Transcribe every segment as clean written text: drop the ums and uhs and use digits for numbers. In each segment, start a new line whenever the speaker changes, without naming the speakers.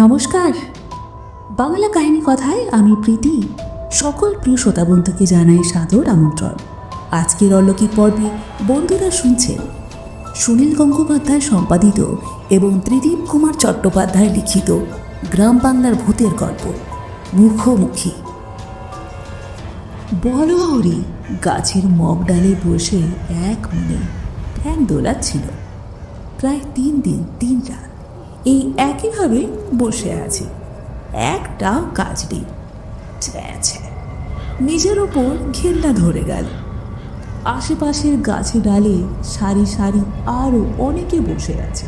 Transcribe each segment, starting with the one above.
নমস্কার। বাংলা কাহিনী কথায় আমি প্রীতি সকল প্রিয় শ্রোতা বন্ধুকে জানাই সাদর আমন্ত্রণ। আজকের অলৌকিক পর্বে বন্ধুরা শুনছেন সুনীল গঙ্গোপাধ্যায় সম্পাদিত এবং ত্রিদীপ কুমার চট্টোপাধ্যায় লিখিত গ্রাম বাংলার ভূতের গল্প মুখোমুখি। বড়হরি গাছের মগডালে বসে এক মনে ফ্যান দোলাচ্ছিল। প্রায় 3 দিন 3 রাত এই একইভাবে বসে আছে, একটাও কাজ নেই। নিজের ওপর ঘেন্না ধরে গেল। আশেপাশের গাছে ডালে সারি সারি আরও অনেকে বসে আছে।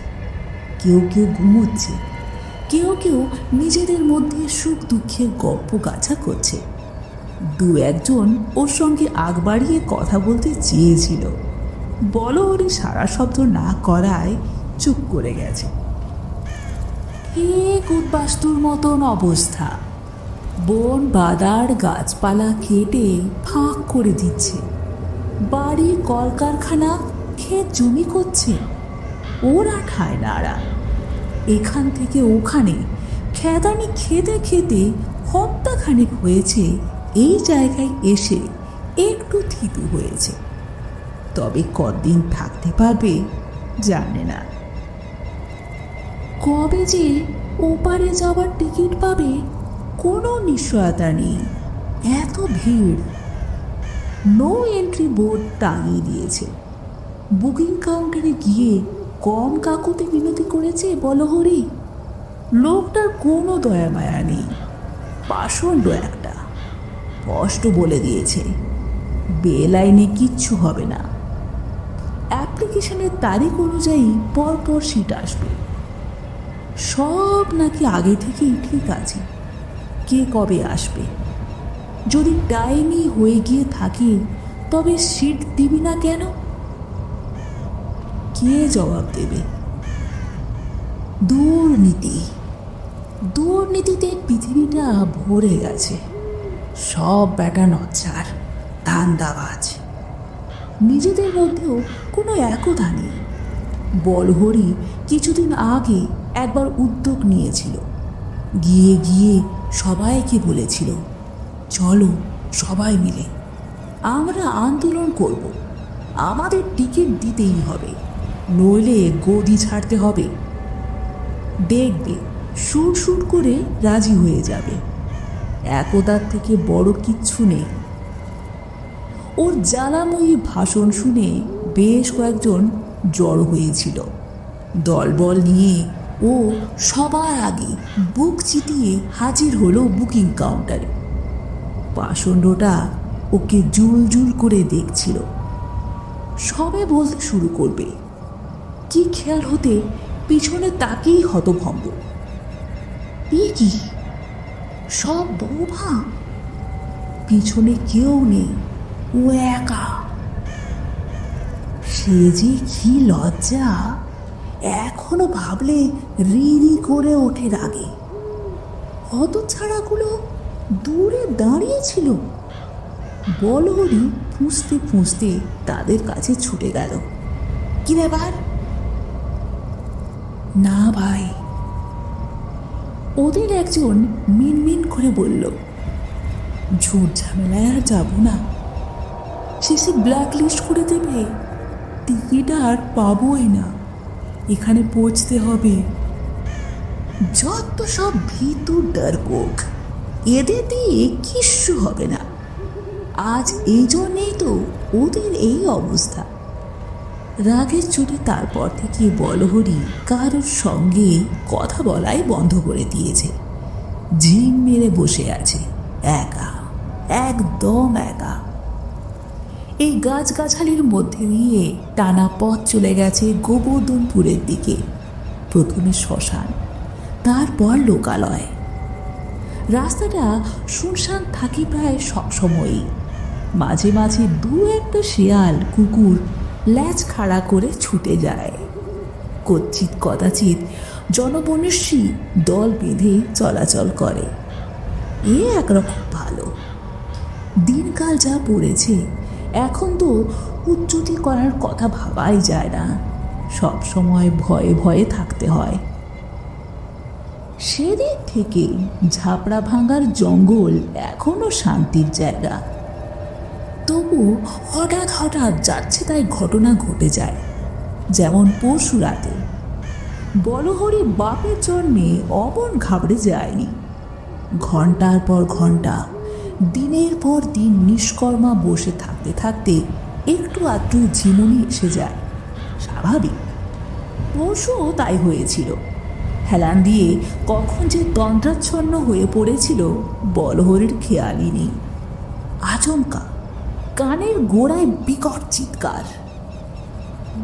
কেউ কেউ ঘুমোচ্ছে, কেউ কেউ নিজেদের মধ্যে সুখ দুঃখের গপ্প গাছা করছে। 2-1 ওর সঙ্গে আগ বাড়িয়ে কথা বলতে চেয়েছিল, বড়হরি সারা শব্দ না করায় চুপ করে গেছে। ঠিক উদ্বাস্তুর মতন অবস্থা। বন বাদার গাছপালা কেটে ফাঁক করে দিচ্ছে, বাড়ি কলকারখানা ক্ষেত জমি করছে। ওরা ঠায় নাড়া। এখান থেকে ওখানে খেদানি খেতে খেতে হপ্তাখানেক হয়েছে এই জায়গায় এসে একটু থিতু হয়েছে। তবে কদিন থাকতে পারবে জানে না। কবে যে ওপারে যাওয়ার টিকিট পাবে কোনো নিশ্চয়তা নেই। এত ভিড়। নো এন্ট্রি বোর্ড টাঙিয়ে দিয়েছে। বুকিং কাউন্টারে গিয়ে কম কাকুতে বিনতি করেছে বড়হরি। লোকটার কোনো দয়া মায়া নেই, পাষণ্ড একটা। স্পষ্ট বলে দিয়েছে বেলাইনে কিচ্ছু হবে না। অ্যাপ্লিকেশনের তারিখ অনুযায়ী পরপর সিট আসবে। সব নাকি আগে থেকেই ঠিক আছে, কে কবে আসবে। যদি টাইমই হয়ে গিয়ে থাকে তবে সিট দিবি না কেন? কে জবাব দেবে? দুর্নীতিতে পৃথিবীটা ভরে গেছে। সব ব্যাটা নচ্ছার, ধান্দাবাজ। নিজেদের মধ্যেও কোনো একতা নেই। বড়হরি কিছুদিন আগে একবার উদ্যোগ নিয়েছিল। গিয়ে গিয়ে সবাইকে বলেছিল, চলো সবাই মিলে আমরা আন্দোলন করব, আমাদের টিকিট দিতেই হবে, নইলে গদি ছাড়তে হবে। দেখবে সুর করে রাজি হয়ে যাবে। একতার থেকে বড় কিচ্ছু নেই। ওর জ্বালাময়ী ভাষণ শুনে বেশ কয়েকজন জড়ো হয়েছিল। দলবল নিয়ে ও সবার আগে বুক চিতিয়ে হাজির হলো বুকিং কাউন্টারে। পাষণ্ডটা ওকে জুল করে দেখছিল। সবে বলতে শুরু করবে, কি খেয়াল হতে পিছনে তাকেই হতভম্ব। কি সব বৌভা, পিছনে কেউ নেই, ও একা। সে যে কি লজ্জা, এখনো ভাবলে রি করে ওঠে রাগে। হতছাড়াগুলো দূরে দাঁড়িয়েছিল। বড়হরি ফুঁসতে তাদের কাছে ছুটে গেল। কি ব্যাপার? না ভাই, ওদের একজন মিনমিন করে বলল, ঝুট ঝামেলায় আর যাবো না, শেষে ব্ল্যাক লিস্ট করে দেবে, টিকিট আর পাবোই না, এখানে পৌঁছতে হবে। যত সব ভীতু ডারপোক, এদের দিয়ে কিচ্ছু হবে না। আজ এই জন্যেই তো ওদের এই অবস্থা। রাগের চোটে তারপর থেকে বড়হরি কারোর সঙ্গে কথা বলাই বন্ধ করে দিয়েছে। ঝিম মেরে বসে আছে, একা, একদম একা। এই গাছগাছালির মধ্যে দিয়ে টানা পথ চলে গেছে গোবর্ধনপুরের দিকে। প্রথমে শ্মশান, তারপর লোকালয়। রাস্তাটা শুনশান থাকে প্রায় সবসময়ই। মাঝে মাঝে 2-1টা শেয়াল কুকুর ল্যাজ খাড়া করে ছুটে যায়। কচ্ছিত কদাচিৎ জনবনস্যী দল বেঁধে চলাচল করে। এ একরকম ভালো। দিনকাল যা পড়েছে, এখন তো উচ্চতি করার কথা ভাবাই যায় না। সব সময় ভয়ে ভয়ে থাকতে হয়। সেদিক থেকে ঝাপড়া ভাঙার জঙ্গল এখনো শান্তির জায়গা। তবু হঠাৎ হঠাৎ যাচ্ছে তাই ঘটনা ঘটে যায়। যেমন পরশু রাতে বলহরি বাপের জন্মে অমন ঘাবড়ে যায়নি। ঘন্টার পর ঘন্টা, দিনের পর দিন নিষ্কর্মা বসে থাকতে থাকতে একটু আধটু ঝিমুনি এসে যায়, স্বাভাবিক। পরশুও তাই হয়েছিল। হেলান দিয়ে কখন যে তন্দ্রাচ্ছন্ন হয়ে পড়েছিল বলহরির খেয়ালই নেই। আচমকা কানের গোড়ায় বিকট চিৎকার,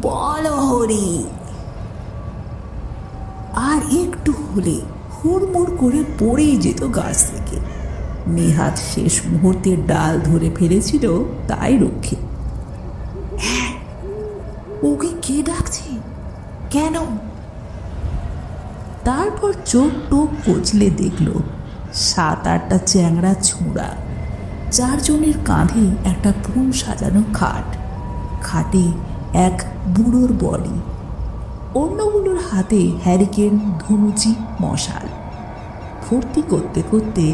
বলহরি! আর একটু হলে হুড়মুড় করে পড়েই যেত গাছ থেকে। নেহাত শেষ মুহূর্তে ডাল ধরে ফেলেছিল তাই রক্ষে। ওকে কে ডাকছে? কেন? তারপর চোখ টোক কচলে দেখল 7-8টা চ্যাংড়া ছোঁড়া, 4 জনের কাঁধে একটা ফুল সাজানো খাট, খাটে এক বুড়োর বডি, অন্যগুলোর হাতে হ্যারিকেন, ধনুচি, মশাল। ফুর্তি করতে করতে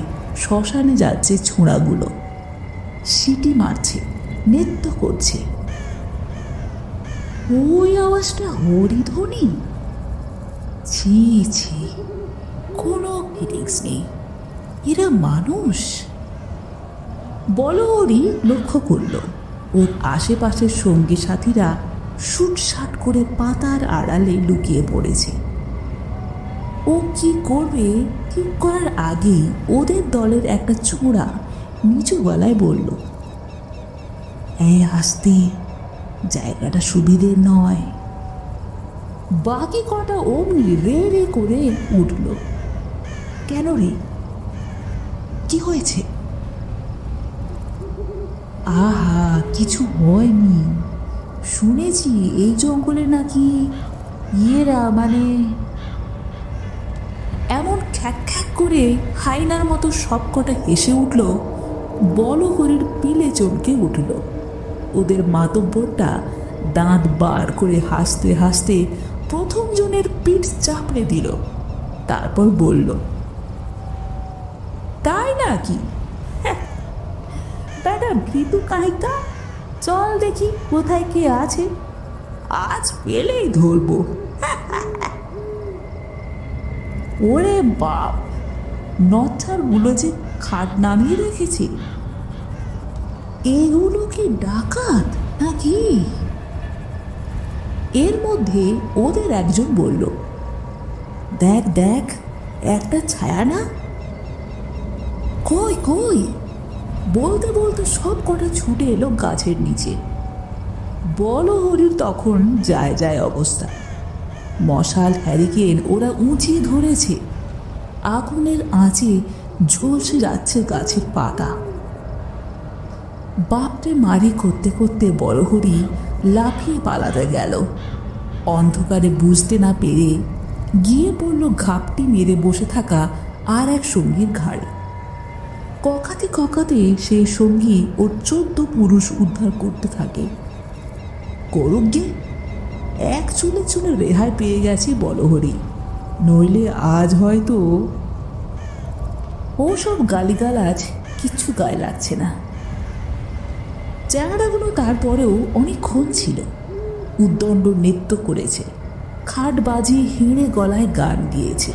শ্মশানে যাচ্ছে ছোঁড়াগুলো, সিটি মারছে, নৃত্য করছে। ওই আওয়াজটা হরিধ্বনি? ছি ছি, কোনো ফিলিংস নেই। এরা মানুষ? বলহরি লক্ষ্য করল ওর আশেপাশের সঙ্গী সাথীরা শুটসাট করে পাতার আড়ালে লুকিয়ে পড়েছে। ও কি করবে ঠিক করার আগেই ওদের দলের একটা ছোঁড়া নিচু গলায় বলল, এই আস্তে, জায়গাটা সুবিধে নয়। বাকি কটা অমনি রে রে করে উঠল। কেন রে, কি হয়েছে? আহা, কিছু হয়নি। শুনেছি এই জঙ্গলে নাকি ইয়েরা, মানে এমন খ্যাক খ্যাক করে হাইনার মতো সবকটা হেসে উঠল। বলহরির পিলে চমকে উঠল। ওদের মাতব্বরটা দাঁত বার করে হাসতে হাসতে প্রথম জনের পিঠ চাপড়ে দিল, তারপর বলল, তাই নাকি? বেটা ভীতু কাহিকা, চল দেখি কোথায় কে আছে, আজ পেলেই ধরবো। ওরে বাপ, নচ্ছারগুলো যে খাট নামিয়ে রেখেছে। এগুলো কি ডাকাত নাকি? এর মধ্যে ওদের একজন বলল, দেখ দেখ, একটা ছায়া না? কই কই? বলতে বলতে সব কটা ছুটে এলো গাছের নিচে। বলহরির তখন যায় যায় অবস্থা। মশাল, হ্যারিকেন ওরা উঁচিয়ে ধরেছে। আগুনের আঁচে ঝলসে যাচ্ছে গাছের পাতা। বাপরে মারি করতে করতে বলহরি লাফিয়ে পালাতে গেল। অন্ধকারে বুঝতে না পেরে গিয়ে পড়ল ঘাপটি মেরে বসে থাকা আর এক সঙ্গীর ঘাড়ে। ককাতে ককাতে সেই সঙ্গী ওর 14 পুরুষ উদ্ধার করতে থাকে। করুক গে, এক চুলে চুলে রেহাই পেয়ে গেছে বলহরি, নইলে আজ হয়তো। ও সব গালিগালাজ কিচ্ছু গায়ে লাগছে না। চ্যাংড়াগুলো তারপরেও অনেকক্ষণ ছিল, উদ্দণ্ড নৃত্য করেছে, খাট বাজিয়ে হেঁড়ে গলায় গান গিয়েছে,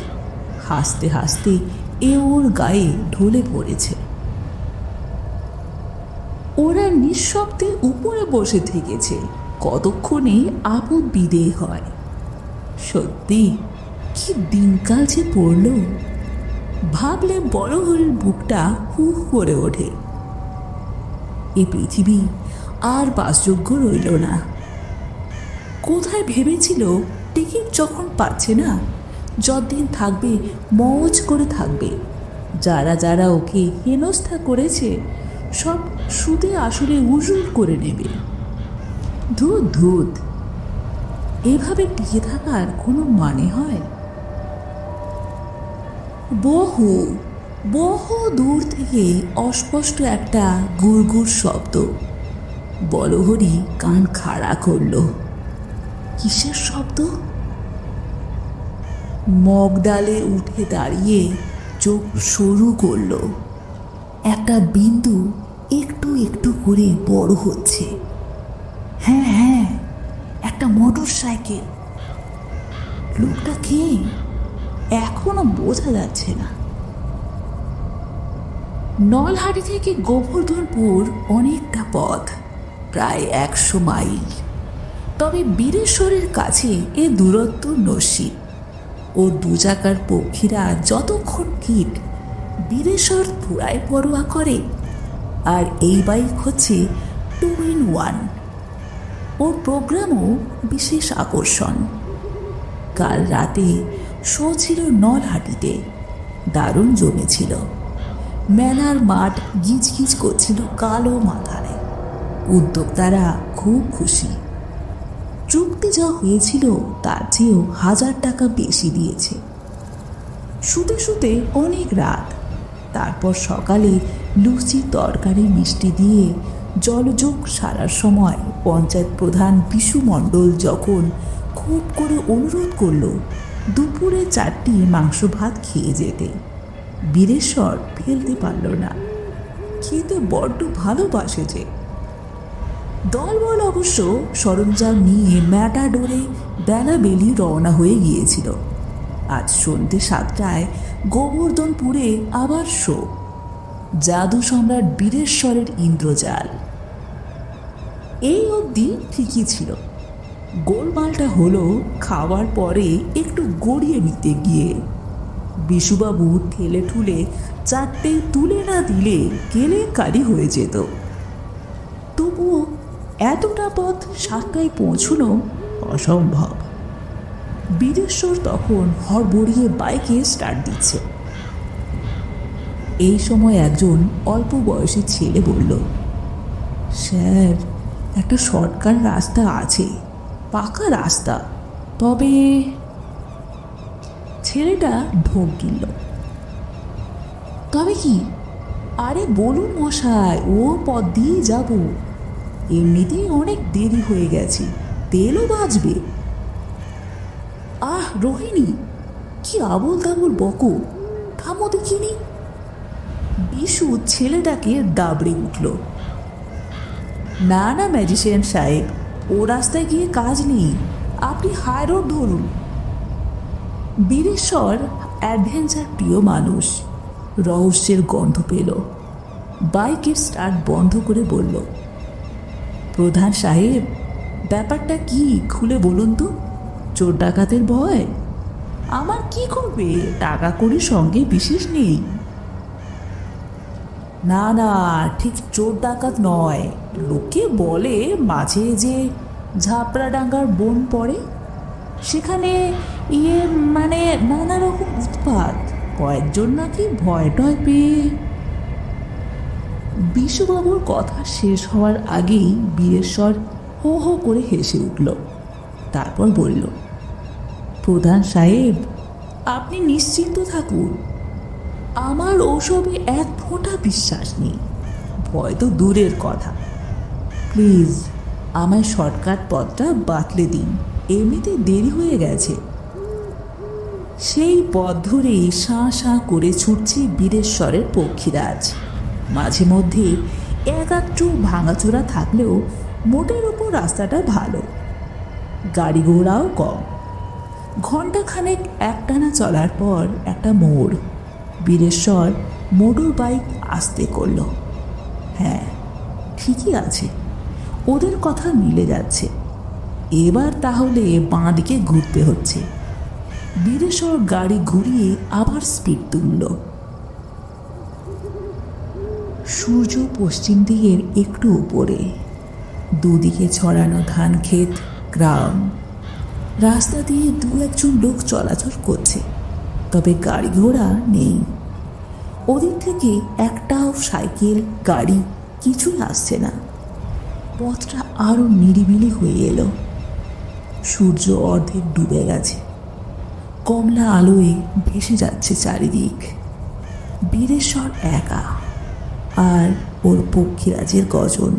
হাসতে হাসতে এ ওর গায়ে ঢলে পড়েছে। ওরা নিঃশব্দে উপরে বসে থেকেছে, কতক্ষণে আপদ বিদেয় হয়। সত্যি কি দিনকাল যে পড়ল, ভাবলে বলহরির বুকটা হু করে ওঠে। এ পৃথিবী আর বাসযোগ্য রইল না। কোথায় ভেবেছিল টিকিট যখন পাচ্ছে না, যতদিন থাকবে মৌজ করে থাকবে। যারা যারা ওকে হেনস্থা করেছে সব সুদে আসলে উজুর করে নেবে। ধুত ধুত, এভাবে টিকে থাকার কোনো মানে হয়? বহু বহু দূর থেকে অস্পষ্ট একটা গুড়গুড় শব্দ। বলহরি কান খাড়া করল। কিসের শব্দ? মগডালে উঠে দাঁড়িয়ে চোখ সরু করলো। একটা বিন্দু একটু একটু করে বড় হচ্ছে। হ্যাঁ হ্যাঁ, একটা মোটর সাইকেল। লোকটা কে এখনো বোঝা যাচ্ছে না। নলহাটি থেকে গোবর্ধনপুর অনেকটা পথ, প্রায় 100 মাইল। তবে বীরেশ্বরের কাছে এ দূরত্ব নস্যি। ও দু চাকার পক্ষীরা যতক্ষণ কিট, বীরেশ্বর পুরাই পরোয়া করে। আর এই বাইক হচ্ছে 2-in-1। ওর প্রোগ্রামও বিশেষ আকর্ষণ। কাল রাতে শো ছিল নলহাটিতে, দারুণ জমেছিল। মেলার মাঠ গিজগিজ করছিল কালো মাথায়। উদ্যোক্তারা খুব খুশি। চুক্তি যা হয়েছিল তার চেয়েও 1000 টাকা বেশি দিয়েছে। শুতে শুতে অনেক রাত। তারপর সকালে লুচি তরকারি মিষ্টি দিয়ে জলযোগ সারার সময় পঞ্চায়েত প্রধান বিশু মণ্ডল যখন খুব করে অনুরোধ করল দুপুরে 4টি মাংস ভাত খেয়ে যেতে, বীরেশ্বর ফেলতে পারল না। খেতে বড্ড ভালোবাসে যে। দলবল অবশ্য সরঞ্জাম নিয়ে ম্যাটাডোরে বেলাবেলি রওনা হয়ে গিয়েছিল। আজ সন্ধ্যে 7টায় গোবর্ধনপুরে আবার শো, জাদু সম্রাট বীরেশ্বরের ইন্দ্রজাল। এই অবধি ঠিকই ছিল। গোলমালটা হলো খাওয়ার পরে একটু গড়িয়ে নিতে গিয়ে। বিশুবাবু ঠেলে ঠুলে 4টে তুলে না দিলে কেলেঙ্কারি হয়ে যেত। তবুও এতটা পথ 7টায় পৌঁছানো অসম্ভব। বীরেশ্বর তখন হড়বড়িয়ে বাইকে স্টার্ট দিচ্ছে। এই সময় একজন অল্প বয়সী ছেলে বলল, স্যার, একটা শর্টকাট রাস্তা আছে, পাকা রাস্তা, তবে। ছেলেটা ঢোক গিলল। তবে কি? আরে বলুন মশাই, ও পথ দিয়ে যাব। এমনিতেই অনেক দেরি হয়ে গেছে, তেলও বাঁচবে। আহ রোহিণী, কি আবল তাবল বকো, থামো দেখিনি। বিশু ছেলেটাকে দাবড়ে উঠল। না না ম্যাজিশিয়ান সাহেব, ও রাস্তায় গিয়ে কাজ নেই, আপনি হাই রোড ধরুন। বীরেশ্বর অ্যাডভেঞ্চার প্রিয় মানুষ, রহস্যের গন্ধ পেল। বাইকের স্টার্ট বন্ধ করে বলল, প্রধান সাহেব, ব্যাপারটা কি খুলে বলুন তো। চোর ডাকাতের ভয়? আমার কি করবে, টাকা কড়ি সঙ্গে বিশেষ নেই। না না, ঠিক চোর ডাকাত নয়। লোকে বলে মাঝে যে ঝাপড়াডাঙ্গার বন পড়ে, সেখানে মানে নানা রকম উৎপাত, কয়েকজন নাকি ভয় টয় পেয়ে। বিশুবাবুর কথা শেষ হওয়ার আগেই বীরেশ্বর হো হো করে হেসে উঠল। তারপর বলল, প্রধান সাহেব, আপনি নিশ্চিন্ত থাকুন, আমার ওসবে এক ফোঁটা বিশ্বাস নেই। ভয় তো দূরের কথা। প্লিজ আমায় শর্টকাট পথটা বাতলে দিন, এমনিতে দেরি হয়ে গেছে। সেই পথ ধরেই শাঁ শাঁ করে ছুটছে বীরেশ্বরের পক্ষীরাজ। মাঝে মধ্যে এক আধটু ভাঙাচোরা থাকলেও মোটের ওপর রাস্তাটা ভালো, গাড়ি ঘোড়াও কম। ঘণ্টাখানেক একটানা চলার পর একটা মোড়। বীরেশ্বর মোটর বাইক আস্তে করল। হ্যাঁ, ঠিকই আছে, ওদের কথা মিলে যাচ্ছে। এবার তাহলে বাঁ দিকে ঘুরতে হচ্ছে। বীরেশ্বর গাড়ি ঘুরিয়ে আবার স্পিড তুলল। সূর্য পশ্চিম দিকের একটু উপরে, দুদিকে ছড়ানো ধান ক্ষেত, গ্রাম। রাস্তা দিয়ে 2-1জন লোক চলাচল করছে, তবে গাড়ি ঘোড়া নেই। ওদিক থেকে একটাও সাইকেল গাড়ি কিছুই আসছে না। পথটা আরো নিরিবিলি হয়ে এলো। সূর্য অর্ধেক ডুবে গেছে, কমলা আলোয় ভেসে যাচ্ছে চারিদিক। বীরেশ্বর একা, আর ওর পক্ষীরাজের গজন।